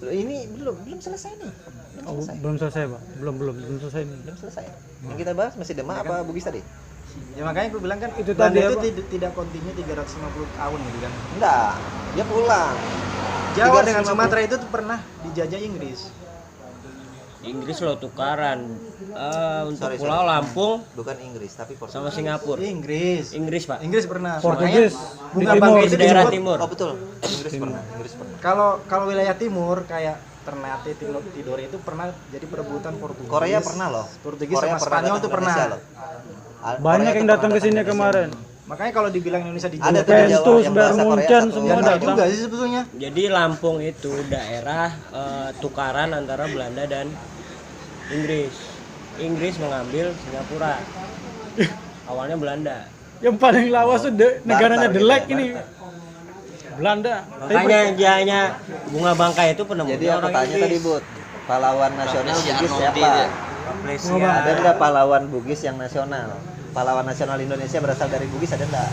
Loh, ini belum selesai nih. Oh, belum selesai, Pak. Belum selesai nih. Belum selesai. Yang kita bahas masih Demak apa Bugis tadi? Ya makanya gue bilang kan Itu Belanda tadi itu apa? tidak kontinu 350 tahun gitu kan. Enggak, dia pulang. Jawa dengan 350. Sumatera itu tuh pernah dijajah Inggris. Inggris lo tukaran untuk Sorry, Pulau Lampung Bukan Inggris, tapi Portugis. sama Singapura. Inggris. Inggris pak. Inggris pernah. Portugis. Makanya Di bunga timur. bangkit Di itu daerah disebut- timur. Oh betul, Inggris pernah. Kalau wilayah timur kayak Ternate, Tidore itu pernah jadi perebutan Portugis. Korea pernah loh. Portugis Korea sama pernah Spanyol datang tuh ke pernah. Indonesia loh. Banyak Korea yang tuh datang ke pernah sini Indonesia. kemarin. Makanya kalau dibilang Indonesia Ada dijajah, tuh di Jawa Juventus, yang bahasa Bayern Korea Munchen, satu. semua ya enggak datang. juga sih sebetulnya. Jadi Lampung itu daerah tukaran antara Belanda dan Inggris. Inggris mengambil Singapura. Awalnya Belanda. Yang paling lawas tuh negaranya Barter Delek gitu ya, ini. Belanda. Makanya dia hanya bunga bangkai itu Jadi penemunya aku orang tanya tadi Inggris. Bud, pahlawan nasional Bugis siapa? Malaysia. Ada enggak pahlawan Bugis yang nasional? Pahlawan nasional Indonesia berasal dari Bugis ada enggak?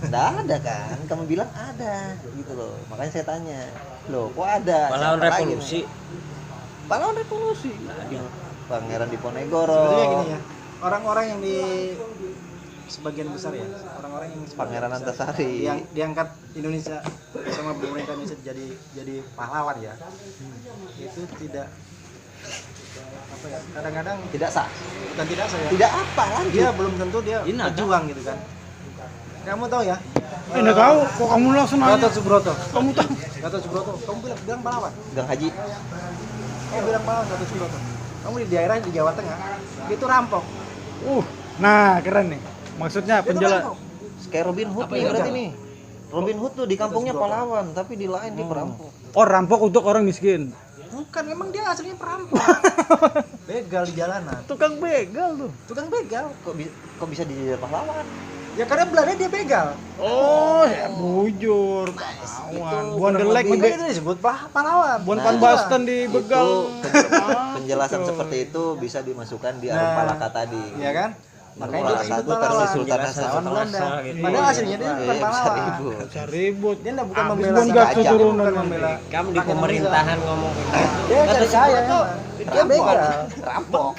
Enggak ada kan? Kamu bilang ada gitu loh. Makanya saya tanya. Loh, kok ada? Pahlawan Siapa lagi revolusi. nih? Pahlawan revolusi. Pangeran Diponegoro. Sebetulnya gini ya. Orang-orang yang di sebagian besar ya, orang-orang yang sebagian Pangeran besar Antasari. yang diangkat Indonesia sama pemerintah Indonesia jadi pahlawan ya. Itu tidak apa ya? Kadang-kadang Tidak sah. bukan tidak saya. Tidak apa lanjut. Dia belum tentu dia berjuang gitu kan. Kamu tahu ya? Enggak tahu, kok kamu langsung nanya? Gatot Subroto. Kamu tahu? Gatot Subroto. Kamu bilang pahlawan. Gang Haji. Kamu bilang pahlawan Gatot Subroto. Kamu di daerah di Jawa Tengah, itu rampok. Nah, keren nih. Maksudnya Itu penjela rampok. Kayak Robin Hood nih berarti nih. Robin Hood tuh di kampungnya pahlawan, tapi di lain dia perampok. Oh, rampok untuk orang miskin. Bukan, memang dia aslinya perampok. Begal di jalanan. Tukang begal tuh. Tukang begal. Kok bisa dijadikan pahlawan? Ya karena Belanda dia begal. Oh, ya bujur. Pahlawan. Buan delek Makanya di itu disebut pahlawan. Buan Nah, panbastan di begal. Penjelasan seperti itu bisa dimasukkan di Nah, Arum Palaka tadi. Iya kan? Makanya dia Palaka disebut itu versi pahlawan. Sultan Penjelasan Hasan. Belanda. gitu. Padahal aslinya dia bukan Bisa pahlawan. ribut. Bisa ribut. Dia enggak bukan Abis membela Buan Gatsu rakyat, turunan. bukan membela. Kamu di rakyat pemerintahan ngomong kayak gitu. Indonesia. Dia cari kaya emang. Dia begal. Rampok.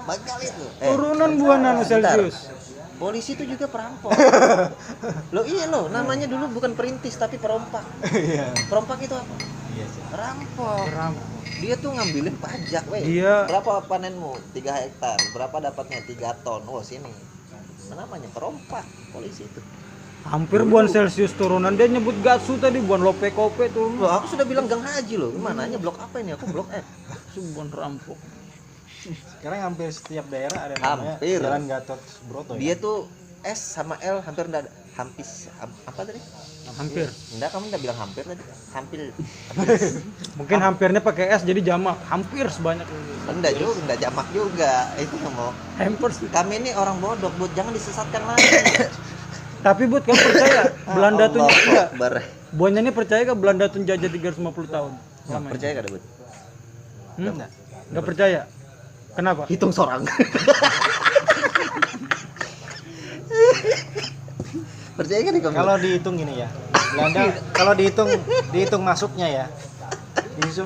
Begal itu. Turunan Buan anu bentar. Celsius. Polisi itu juga perampok. Lo iya lo, namanya dulu bukan perintis tapi perompak. Iya. Perompak itu apa? Iya sih. Perampok. Rampok. Dia tuh ngambilin pajak, weh. Dia- Berapa panenmu? 3 hektar. Berapa dapatnya? 3 ton. Oh, sini. Namanya perompak polisi itu. Hampir Buan Celsius turunan. Dia nyebut Gatsu tadi Buan Lope Kope turunan. Loh, aku sudah bilang Gang Haji loh. Mananya blok apa ini? Aku blok F. Buan rampok. Sekarang hampir setiap daerah ada namanya Hampir. Jalan Gatot Subroto. Dia tuh S sama L hampir enggak ada. Apa tadi? Hampir. Enggak, kamu enggak bilang hampir tadi. Hampir. Mungkin hampirnya pakai S jadi jamak. Hampir sebanyak itu. Enggak juga, enggak jamak juga. Itu nggak mau. Hampers. Kami ini orang bodoh, Bud. Jangan disesatkan lagi. Tapi Bud, kamu percaya Belanda tuh Allahu enggak? Akbar. Buannya ini percaya ke Belanda tuh jajah 350 tahun? Selama ini? Percaya enggak, Bud? Enggak percaya. Kenapa? Hitung sorang. Percaya kan nih kamu? Kalau dihitung gini ya. Belanda kalau dihitung masuknya ya.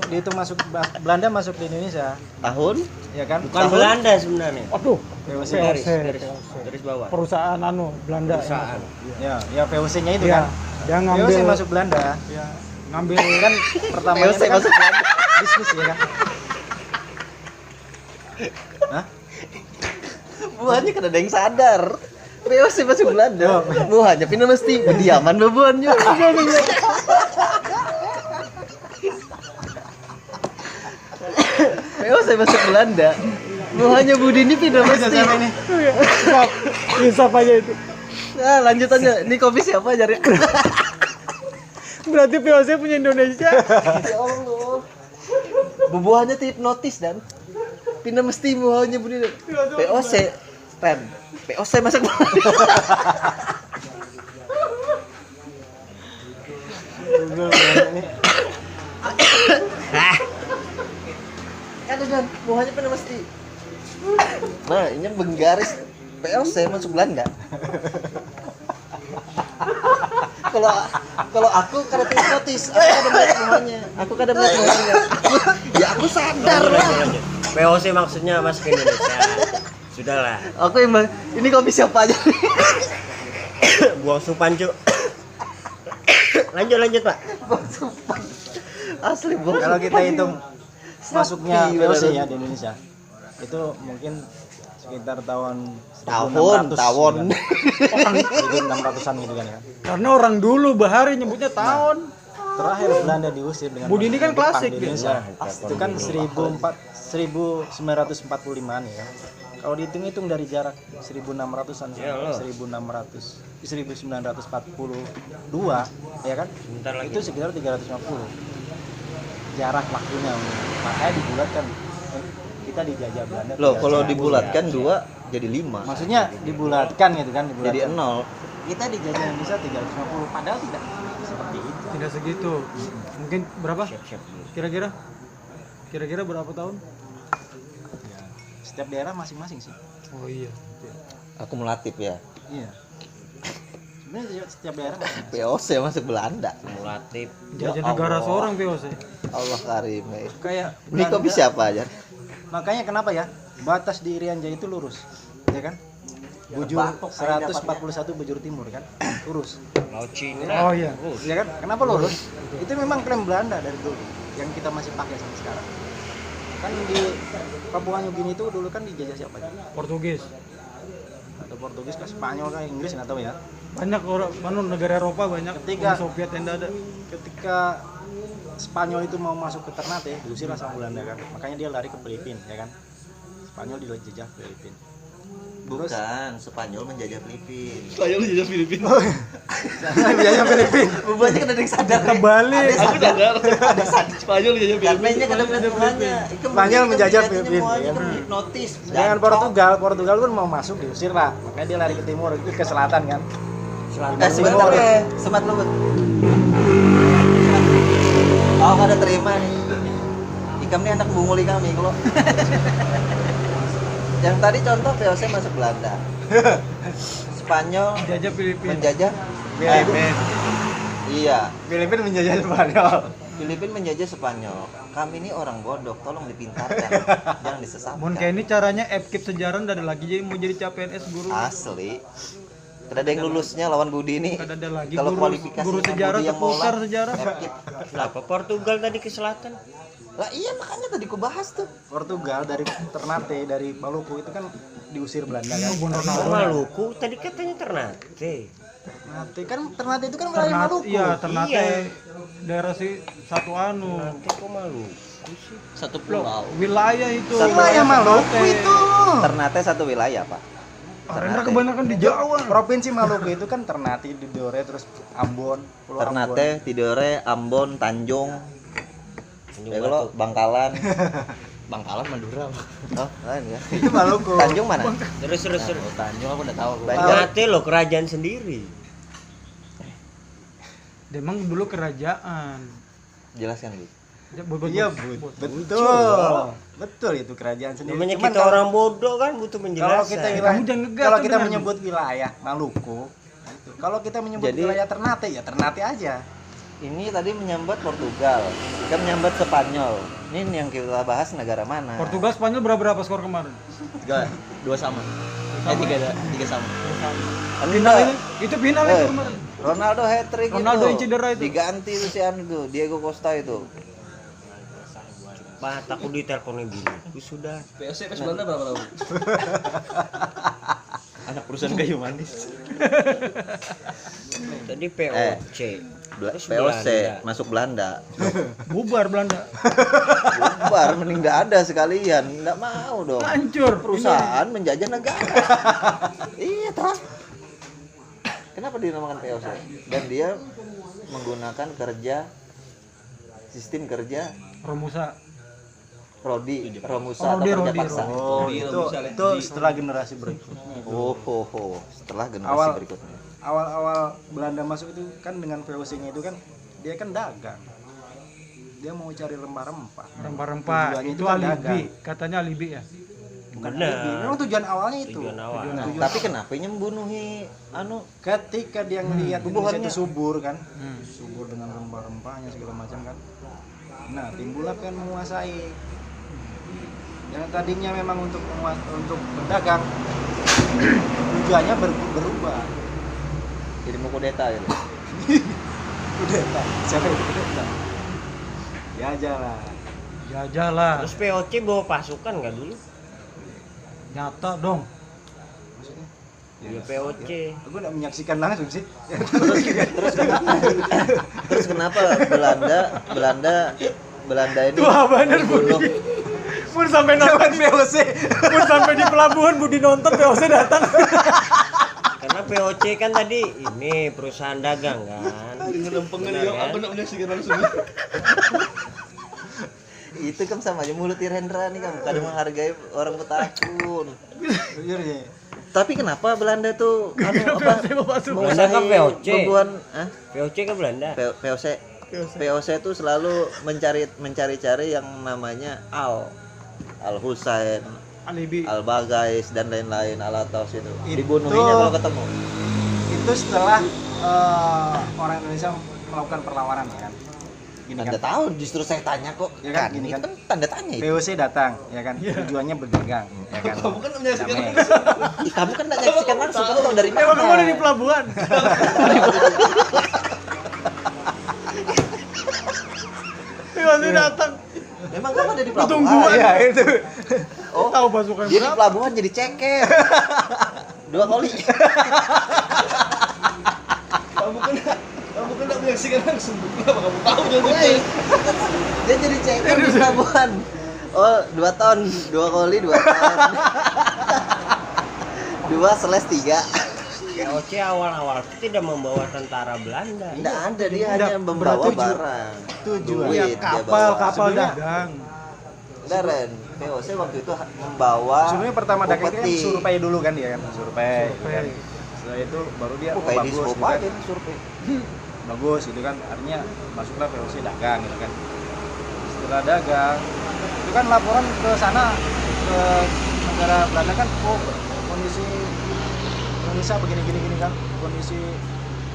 Dihitung masuk Belanda masuk di Indonesia, tahun ya kan? Bukan Belanda sebenarnya. Aduh, VOC. Garis bawah. perusahaan anu Belanda. Perusahaan. Ya VOC-nya itu Iya, kan. dia VOC ngambil masuk Belanda. ya, ngambil Kan pertamanya VOC kan masuk Belanda. bisnis ya kan. Hah? Buahnya kan ada yang sadar. VOC masuk Belanda. Buahnya pindah mesti diaman lo buahnya. VOC masuk Belanda. Buahnya Budi ini pindah mesti. Stop. Insaf aja itu. Nah, lanjut aja. Ini kopi siapa aja? Ya Berarti VOC punya Indonesia. Allah. Bubuhannya hipnotis dan pindah mesti buahnya Budi. VOC Ren. VOC masuk Belanda. Ada dan buahnya pindah mesti. Nah, ini menggaris VOC masuk Belanda. Kalau aku kada hipnotis, aku kada melihat buahnya. Aku kada melihat buahnya. Ya aku sadar lah. Lanjut. VOC maksudnya masuk ke Indonesia. Sudahlah. Aku emang ini kopi siapa aja? Buang supan, Cuk. Lanjut, Pak. Asli bos. Kalau kita hitung masuknya Sapi, VOC beneran. ya di Indonesia, itu mungkin sekitar tahun Tahun 1600-an gitu kan ya. Karena orang dulu Bahari nyebutnya tahun. Terakhir Belanda diusir dengan Budi ini kan Jepang klasik di dia. Indonesia. Itu kan 1945-an ya. Kalau dihitung-hitung dari jarak 1600-an Ya sampai Allah. 1942 ya kan? Sebentar lagi. Itu sekitar 350 jarak waktunya. Makanya dibulatkan kita dijajah Belanda. Loh, kalau 350. dibulatkan 2 jadi 5. Maksudnya dibulatkan gitu kan, dibulatkan. Jadi 0. Kita dijajah Indonesia 350 padahal tidak seperti itu. Tidak segitu. Mungkin berapa? Siap dulu. Kira-kira? Kira-kira berapa tahun? Ya, setiap daerah masing-masing sih. Oh iya. Akumulatif ya. Iya. Sebenarnya setiap daerah masing-masing. VOC masuk Belanda. Kumulatif. Jajah Ya negara Allah. seorang VOC. Allah karim. Kayak Ini kopi Belanda- siapa aja? Makanya kenapa ya? Batas di Irian Jaya itu lurus, ya kan? Bujur 141 bujur timur kan? Lurus. Laut Cina. Oh iya. Ya kan? Kenapa lurus? Itu memang klaim Belanda dari dulu yang kita masih pakai sampai sekarang. Kan di Papua New Guinea itu dulu kan dijajah siapa? Portugis. Atau Portugis kah, Spanyol kah, Inggris nggak tahu ya. Banyak orang negara Eropa banyak. Ketika- Uni Soviet yang ada. Ketika Spanyol itu mau masuk ke Ternate, diusirlah sama Belanda kan. Makanya dia lari ke Filipina, ya kan? Spanyol dijajah Filipina. Bukan, Spanyol menjajah Filipina. Spanyol jadi Filipina. Biaya Filipin. Bubanya kan ada yang sadar. Kebalik. Aku sadar. Ada Spanyol jadi Karena Filipina. ini kan ada hubungannya. Spanyol menjajah Filipina. Notis. Jangan Portugal pun mau masuk diusir lah. Makanya dia lari ke timur, ke selatan kan. Sebentar ya, semat lu. Bud. Oh, nggak ada terima nih. Ikam nih anak bunguli kami kalau. Yang tadi contoh VOC masuk Belanda. Spanyol Jajah Filipina. menjajah Filipin. Iya, Filipin menjajah Spanyol. Filipina menjajah Spanyol. Kami ini orang bodoh, tolong dipintarkan. Jangan disesatkan. Mun kayak ini caranya FKIP sejarah ndak ada lagi jadi mau jadi CPNS guru. Asli. Tidak ada yang lulusnya lawan Budi ini. Kada ada lagi Kalau guru, kualifikasi guru dengan sejarah Budi yang terputar mola, sejarah. FKIP. Kenapa Portugal tadi ke selatan? Lah iya makanya tadi ku bahas tuh. Portugal dari Ternate, dari Maluku itu kan diusir Belanda kan. Oh, Maluku tadi katanya Ternate. Ternate itu kan wilayah Maluku. Iya, Ternate Iya. daerah si satu anu. Ternate kok Maluku sih? Satu Loh, pulau. wilayah itu. Wilayah Maluku itu. Ternate satu wilayah, Pak. Karena kebanyakan di Jawa. Provinsi Maluku itu kan Ternate, Tidore, terus Ambon, Pulau Ternate, Tidore, Ambon, Tanjung. Ya kalau Bangkalan. Bangkalan Madura. Oh, lain ya. Ambon. Itu Maluku. Tanjung mana? Terus. Oh, Tanjung aku udah tahu. Ternate loh kerajaan sendiri. Memang dulu kerajaan. Jelaskan, Bu. Iya, Bu. Betul. Betul itu kerajaan sendiri. Namanya Cuman kita kalau- orang bodoh kan butuh kalau penjelasan. kita Kamu jangan ngegas kalau tuh kita benar, menyebut wilayah Maluku, itu. Kalau kita menyebut Jadi- wilayah Ternate ya Ternate aja. Ini tadi menyambat Portugal. Kita menyambat Spanyol. Ini yang kita bahas negara mana? Portugal Spanyol berapa skor kemarin? 2 sama. 3 sama. Final ini, itu final itu kemarin. Ronaldo hat-trick Ronaldo itu. yang cedera itu. Diganti itu si anu tuh, Diego Costa itu. Pak, aku diteleponin bini. Aku sudah. PSC PES Belanda berapa tahun? Anak perusahaan kayu manis. Tadi POC. Terus POC Belanda. masuk Belanda. Bubar Belanda. Bubar mending nggak ada sekalian, nggak mau dong. Hancur. Perusahaan menjajah negara. Iya, terus. Kenapa dinamakan POC? Dan dia menggunakan sistem kerja Romusa. Romusa atau kerja Rodi. paksa. Oh, Iya, itu bisa lihat itu di- setelah generasi berikutnya. Setelah generasi Awal- berikutnya. Awal-awal Belanda masuk itu kan dengan VOC-nya itu kan dia kan dagang. Dia mau cari rempah-rempah. Rempah-rempah. Tujuannya Itu itu kan alibi. dagang. Katanya alibi ya. Bukan Benar. alibi. Memang tujuan awalnya itu. Tujuan awal. Nah, Tujuan- tapi kenapa membunuhi anu Ketika dia ngelihat Indonesia Tubuhannya. itu subur kan, subur dengan rempah-rempahnya segala macam kan. Nah, timbullah kan menguasai. Yang tadinya memang untuk berdagang, tujuannya berubah. jadi mau kudeta gitu. Kudeta, siapa itu kudeta? Ya aja lah. Jajah lah. Terus POC bawa pasukan nggak dulu? Nyata dong. Maksudnya? Ya POC. Aku nggak menyaksikan langsung sih. Terus kenapa Belanda ini Wah, bener, membunuh Pun sampai nonton VOC. Pun sampai di pelabuhan Budi nonton POC datang. Karena POC kan tadi ini perusahaan dagang kan. Ngelempengin Benar, ya, kan? aku nggak menyaksikan langsung. itu kan sama aja mulut Irendra nih kan kadang menghargai orang Betakun. Jujur ya. Tapi kenapa Belanda tuh apa Belanda kan VOC. pembunuhan POC ke Belanda. VOC itu selalu mencari-cari yang namanya Al Husain, Alibi. Al Bagais dan lain-lain, Al Atos itu. Itu- Dibunuhinya kalau ketemu. Itu setelah orang Indonesia melakukan perlawanan kan. Gini Anda kan. tahu justru saya tanya kok. Ya kan, kan gini itu kan. kan tanda tanya itu. VOC datang, ya kan. Tujuannya berdagang, ya kan. Kamu kan menyaksikan Damai. langsung. Ih, kamu kan nggak nyaksikan langsung, kamu tahu dari Emang kamu ada di mana? pelabuhan? POC datang. Memang kamu ada di Tungguan. pelabuhan. Iya, itu. Oh, Tahu pasukan dia di berapa? pelabuhan jadi ceker. 2 kali. Kamu kan nggak menyaksikan langsung. Kenapa kamu tahu jangan Woi, dia jadi ceker di pelabuhan. Oh, 2 ton, 2 kali 2 ton. 2/3. VOC awal-awal itu tidak membawa tentara Belanda. Tidak ada, dia Tidak, hanya membawa bertuju- barang. tujuan. Duit Ya, dia kapal bawa. Sebenarnya- dagang. Enggak, Ren. VOC waktu itu membawa Sebenarnya pertama dagang itu kan upeti. survei dulu kan dia kan, survei. Kan. Setelah itu baru dia Oh, kayak di bagus, Skopa gitu aja kan. nih survei. Bagus gitu kan, artinya masuklah VOC dagang gitu kan. Setelah dagang, itu kan laporan ke sana ke negara Belanda kan, oh kondisi Indonesia begini-gini kan, kondisi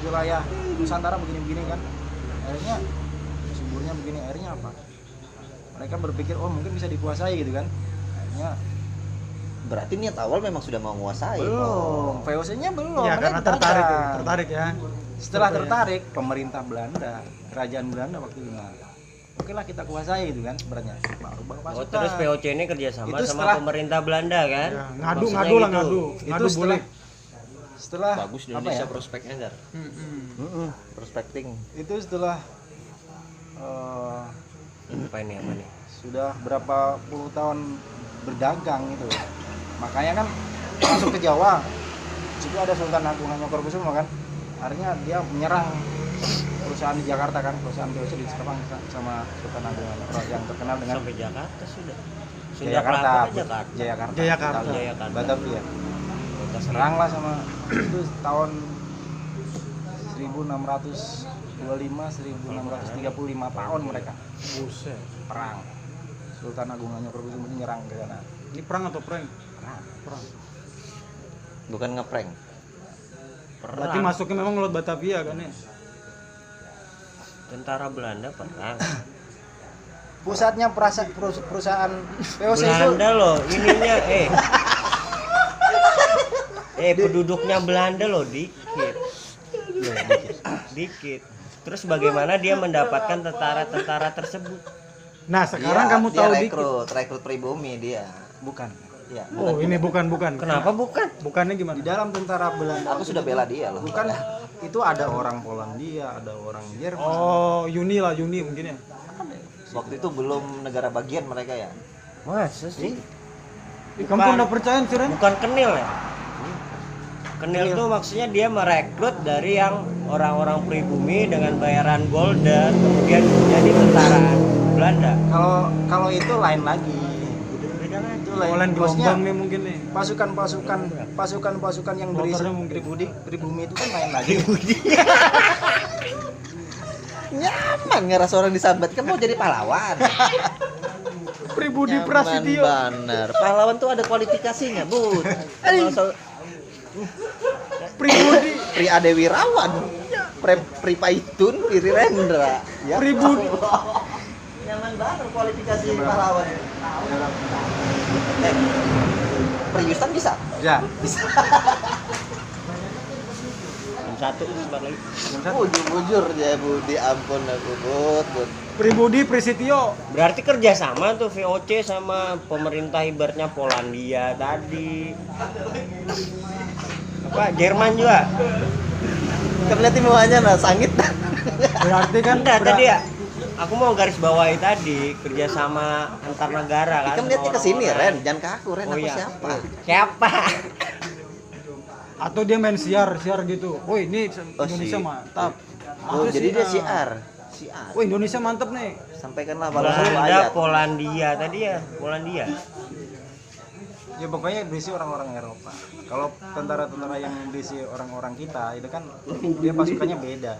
wilayah Nusantara begini-begini kan. Akhirnya suburnya begini, akhirnya apa? Mereka berpikir oh mungkin bisa dikuasai gitu kan. Akhirnya Berarti niat awal memang sudah mau menguasai. belum, VOC-nya belum. Ya mereka karena tertarik, dagang. tertarik ya. Setelah Betul ya. tertarik, pemerintah Belanda, kerajaan Belanda waktu itu, nah, oke lah kita kuasai gitu kan sebenarnya. Baru bawa Oh, pasukan. terus VOC ini kerjasama Itu sama setelah- pemerintah Belanda kan? Ya, Maksudnya ngadu lah gitu. ngadu. Itu Ngadu setelah boleh. setelah Bagus di apa Indonesia ya? prospeknya, Dar. Prospecting. Itu setelah Apa ini apa nih? sudah berapa puluh tahun berdagang itu. Makanya kan masuk ke Jawa. Situ ada Sultan Agung Hamengkubuwono kan. Akhirnya dia menyerang perusahaan di Jakarta kan, perusahaan VOC diserang sama Sultan Agung Hamengkubuwono yang terkenal dengan Sampai Jakarta sudah. Sunda Jayakarta, Kelapa kan Jakarta. Jayakarta, Jayakarta. Tahu. Jayakarta. Batavia. Kota Serang lah sama itu tahun 1625 1635 tahun mereka Buset. perang. Sultan Agung Hamengkubuwono menyerang ke sana. Ini perang atau prank? Perang. Bukan ngeprank. Berarti masuknya memang lewat Batavia kan ya? Tentara Belanda perang. Pusatnya perusahaan VOC itu Belanda loh, ininya penduduknya Belanda loh dikit. Dikit. Terus bagaimana dia mendapatkan tentara-tentara tersebut? Nah sekarang kamu dia tahu dikit. rekrut pribumi dia. bukan. Ya. Oh ini bukan. Kenapa bukan? Bukannya Di gimana? dalam tentara Belanda Aku sudah bela dia loh. bukan itu ada orang Polandia, ada orang Jerman. Oh Yuni mungkin ya. Waktu itu belum negara bagian mereka ya. Masa sih? Kamu kok nggak percaya sih Ren? Bukan Kenil ya? Kenil itu maksudnya dia merekrut dari yang orang-orang pribumi dengan bayaran gold dan kemudian jadi tentara Belanda. Kalau itu lain lagi. Beda lagi. Itu lain. Olain Bosnya gelombang nih mungkin nih. pasukan yang berisi Motornya mungkin. pribumi itu kan lain lagi. Nyaman ngerasa orang disambat kan mau jadi pahlawan. Pribudi Nyaman Prasetyo. bener. Pahlawan tuh ada kualifikasinya, Bu. Pribudi. Pri Adewirawan. Pri Paitun, Pri Rendra. Ya. Pribudi. Nyaman banget kualifikasi pahlawan. Pri Yustan bisa? Ya. Jam 1 sebentar lagi. Bujur ya Budi, ampun aku Bud. Pribudi Prasetyo. Berarti kerjasama tuh VOC sama pemerintah ibaratnya Polandia tadi. Apa Jerman juga? Kamu lihat mukanya nah sangit. Berarti kan Enggak tadi ya. Aku mau garis bawahi tadi kerjasama antar negara kan. Kamu lihatnya ke sini Ren, jangan ke aku Ren, Oh aku iya. siapa? Siapa? atau dia main siar gitu. Oh ini Oh, Indonesia si- mantap. Oh, Atau jadi dia siar. siar. Oh Indonesia mantap nih. Sampaikanlah walau satu Belanda, ayat. Polandia tadi ya, Polandia. Ya pokoknya berisi orang-orang Eropa. Kalau tentara-tentara yang berisi orang-orang kita itu kan dia pasukannya beda.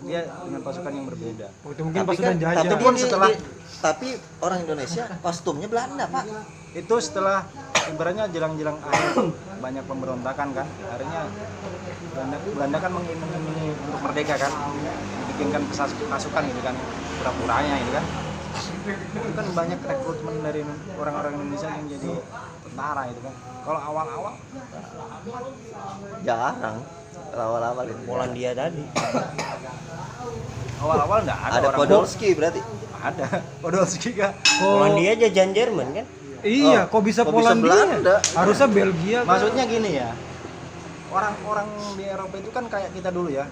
Dia dengan pasukan yang berbeda. Oh, itu mungkin Tapi pasukan kan, jajah. tapi Pun dia- setelah- tapi orang Indonesia kostumnya Belanda, Pak. Itu setelah ibaratnya jelang-jelang akhir banyak pemberontakan kan. Akhirnya Belanda kan mengiming-imingi untuk merdeka kan. Dibikinkan pasukan gitu kan. Pura-puranya gitu kan. Itu kan banyak rekrutmen dari orang-orang Indonesia yang jadi tentara gitu kan. Kalau awal-awal Jarang. Awal-awal ini. Polandia tadi. awal-awal enggak ada, Ada orang Podolski berarti. ada Podolski kan. Polandia jajan Jerman kan? Iya, kok bisa kok bisa Polandia? Belanda? Harusnya Belgia. kan? Maksudnya gini ya, orang-orang di Eropa itu kan kayak kita dulu ya.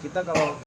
Kita kalau